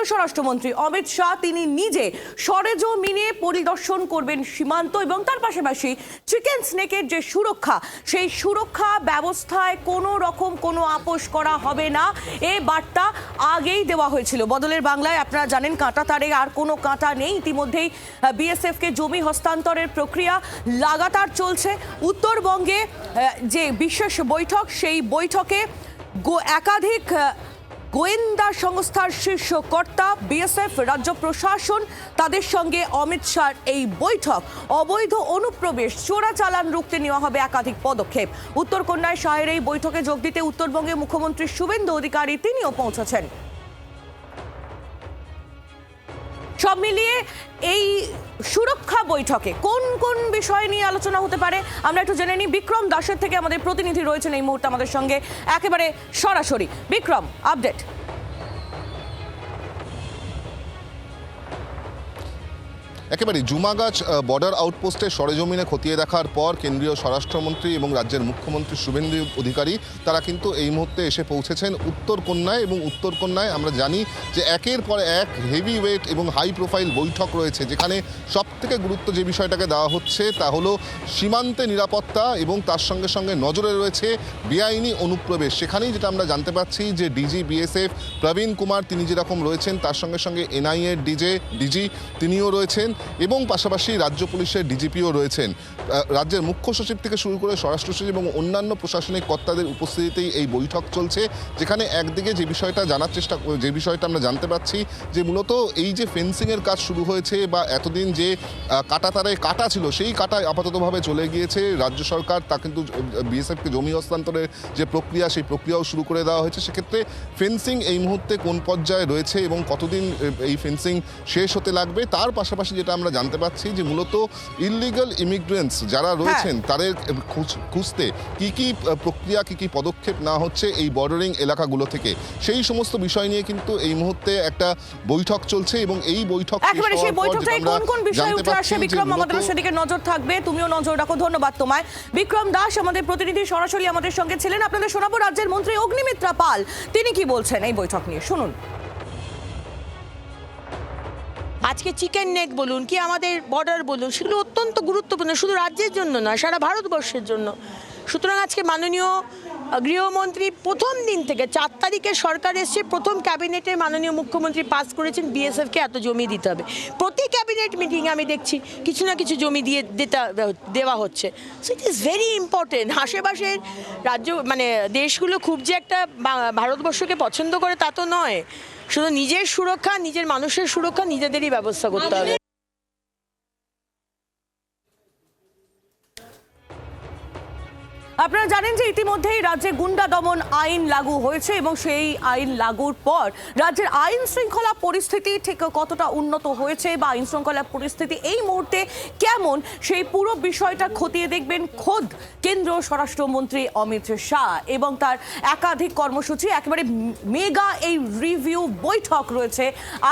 স্বরাষ্ট্রমন্ত্রী অমিত শাহ তিনি নিজে সরেজমিনে পরিদর্শন করবেন সীমান্ত এবং তার পাশাপাশি চিকেন স্নেকের যে সুরক্ষা সেই সুরক্ষা ব্যবস্থায় কোনো রকম কোনো আপোষ করা হবে না এই বার্তা আগেই দেওয়া হয়েছিল। বদলের বাংলায় আপনারা জানেন কাঁটাতারে আর কোনো কাঁটা নেই। ইতিমধ্যেই বিএসএফকে জমি হস্তান্তরের প্রক্রিয়া লাগাতার চলছে। উত্তরবঙ্গে যে বিশেষ বৈঠক সেই বৈঠকে একাধিক গোয়েন্দা সংস্থার শীর্ষ কর্তা বিএসএফ রাজ্য প্রশাসন তাদের সঙ্গে অমিত শাহর এই বৈঠক। অবৈধ অনুপ্রবেশ চোরাচালান রুখতে নেওয়া হবে একাধিক পদক্ষেপ। উত্তরকন্যায় শাহের এই বৈঠকে যোগ দিতে উত্তরবঙ্গের মুখ্যমন্ত্রী শুভেন্দু অধিকারী তিনিও পৌঁছেছেন। সব মিলিয়ে এই সুরক্ষা বৈঠকে কোন কোন বিষয় নিয়ে আলোচনা হতে পারে আমরা একটু জেনে নিই। বিক্রম দাসের থেকে আমাদের প্রতিনিধি রয়েছেন এই মুহূর্তে আমাদের সঙ্গে একেবারে সরাসরি। বিক্রম, আপডেট। একেবারে জুমাগাছ বর্ডার আউটপোস্টে সরেজমিনে খতিয়ে দেখার পর কেন্দ্রীয় স্বরাষ্ট্রমন্ত্রী এবং রাজ্যের মুখ্যমন্ত্রী শুভেন্দু অধিকারী তারা কিন্তু এই মুহূর্তে এসে পৌঁছেছেন উত্তরকন্যায়। এবং উত্তরকন্যায় আমরা জানি যে একের পর এক হেভি ওয়েট এবং হাই প্রোফাইল বৈঠক রয়েছে, যেখানে সবথেকে গুরুত্ব যে বিষয়টাকে দেওয়া হচ্ছে তা হলো সীমান্তে নিরাপত্তা এবং তার সঙ্গে সঙ্গে নজরে রয়েছে বেআইনি অনুপ্রবেশ। সেখানেই যেটা আমরা জানতে পাচ্ছি যে ডিজি বিএসএফ প্রবীণ কুমার তিনি যেরকম রয়েছেন, তার সঙ্গে সঙ্গে এনআইএর ডিজি তিনিও রয়েছেন এবং পাশাপাশি রাজ্য পুলিশের ডিজিপিও রয়েছেন। রাজ্যের মুখ্য সচিব থেকে শুরু করে স্বরাষ্ট্র সচিব এবং অন্যান্য প্রশাসনিক কর্তাদের উপস্থিতিতেই এই বৈঠক চলছে, যেখানে একদিকে যে বিষয়টা আমরা জানতে পাচ্ছি যে মূলত এই যে ফেন্সিংয়ের কাজ শুরু হয়েছে বা এতদিন যে কাঁটাতারে কাটা ছিল সেই কাটা আপাততভাবে চলে গিয়েছে। রাজ্য সরকার তা কিন্তু বিএসএফকে জমি হস্তান্তরের যে প্রক্রিয়া সেই প্রক্রিয়াও শুরু করে দেওয়া হয়েছে। সেক্ষেত্রে ফেন্সিং এই মুহূর্তে কোন পর্যায়ে রয়েছে এবং কতদিন এই ফেন্সিং শেষ হতে লাগবে, তার পাশাপাশি যেটা আমরা জানতে পাচ্ছি যে মূলত ইললিগাল ইমিগ্রেন্টস যারা রয়েছেন তাদের খুঁজতে কি কি প্রক্রিয়া কি কি পদক্ষেপ না হচ্ছে এই বর্ডারিং এলাকাগুলো থেকে, সেই সমস্ত বিষয় নিয়ে কিন্তু এই মুহূর্তে একটা বৈঠক চলছে। এবং এই বৈঠক সেদিকে নজর থাকবে, তুমিও নজর রাখো। ধন্যবাদ তোমায়। বিক্রম দাস আমাদের প্রতিনিধি সরাসরি আমাদের সঙ্গে ছিলেন। আপনাদের শোনাবো রাজ্যের মন্ত্রী অগ্নিমিত্রা পাল তিনি কি বলছেন এই বৈঠক নিয়ে, শুনুন। আজকে চিকেন নেক বলুন কি আমাদের বর্ডার বলুন, সেগুলো অত্যন্ত গুরুত্বপূর্ণ, শুধু রাজ্যের জন্য নয় সারা ভারতবর্ষের জন্য। সুতরাং আজকে মাননীয় গৃহমন্ত্রী প্রথম দিন থেকে 4 তারিখে সরকার এসছে, প্রথম ক্যাবিনেটে মাননীয় মুখ্যমন্ত্রী পাস করেছেন বিএসএফকে এত জমি দিতে হবে। প্রতি ক্যাবিনেট মিটিংয়ে আমি দেখছি কিছু না কিছু জমি দেওয়া হচ্ছে। So it is very important. আশেপাশের রাজ্য দেশগুলো খুব যে একটা ভারতবর্ষকে পছন্দ করে তা তো নয়, শুধু নিজের সুরক্ষা নিজের মানুষের সুরক্ষা নিজেদেরই ব্যবস্থা করতে হবে। আপনারা জানেন যে ইতিমধ্যেই রাজ্যে গুন্ডা দমন আইন লাগু হয়েছে এবং সেই আইন লাগুর পর রাজ্যের আইন শৃঙ্খলা পরিস্থিতি ঠিক কতটা উন্নত হয়েছে বা আইন শৃঙ্খলা পরিস্থিতি এই মুহূর্তে কেমন সেই পুরো বিষয়টা খতিয়ে দেখবেন খোদ কেন্দ্রীয় স্বরাষ্ট্রমন্ত্রী অমিত শাহ এবং তার একাধিক কর্মসূচি। একেবারে মেগা এই রিভিউ বৈঠক রয়েছে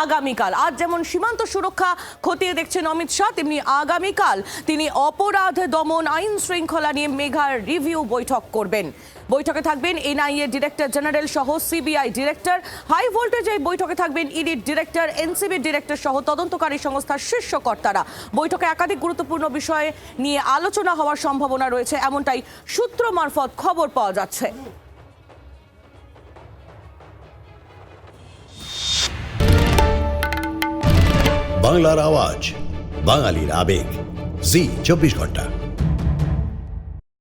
আগামীকাল। আজ যেমন সীমান্ত সুরক্ষা খতিয়ে দেখছেন অমিত শাহ, তেমনি আগামীকাল তিনি অপরাধ দমন আইন শৃঙ্খলা নিয়ে মেগা রিভিউ বৈঠক করবেন। বৈঠকে থাকবেন এনআইএ ডিরেক্টর জেনারেল সহ সিবিআই ডিরেক্টর, হাই ভোল্টেজ এই বৈঠকে থাকবেন ইডির ডিরেক্টর, এনসিবি ডিরেক্টর সহ তদন্তকারী সংস্থার শীর্ষ কর্তারা। বৈঠকে একাধিক গুরুত্বপূর্ণ বিষয় নিয়ে আলোচনা হওয়ার সম্ভাবনা রয়েছে, এমনটাই সূত্র মারফত খবর পাওয়া যাচ্ছে। বাংলার আওয়াজ, বাঙালির আবেগ, জি 24 ঘন্টা।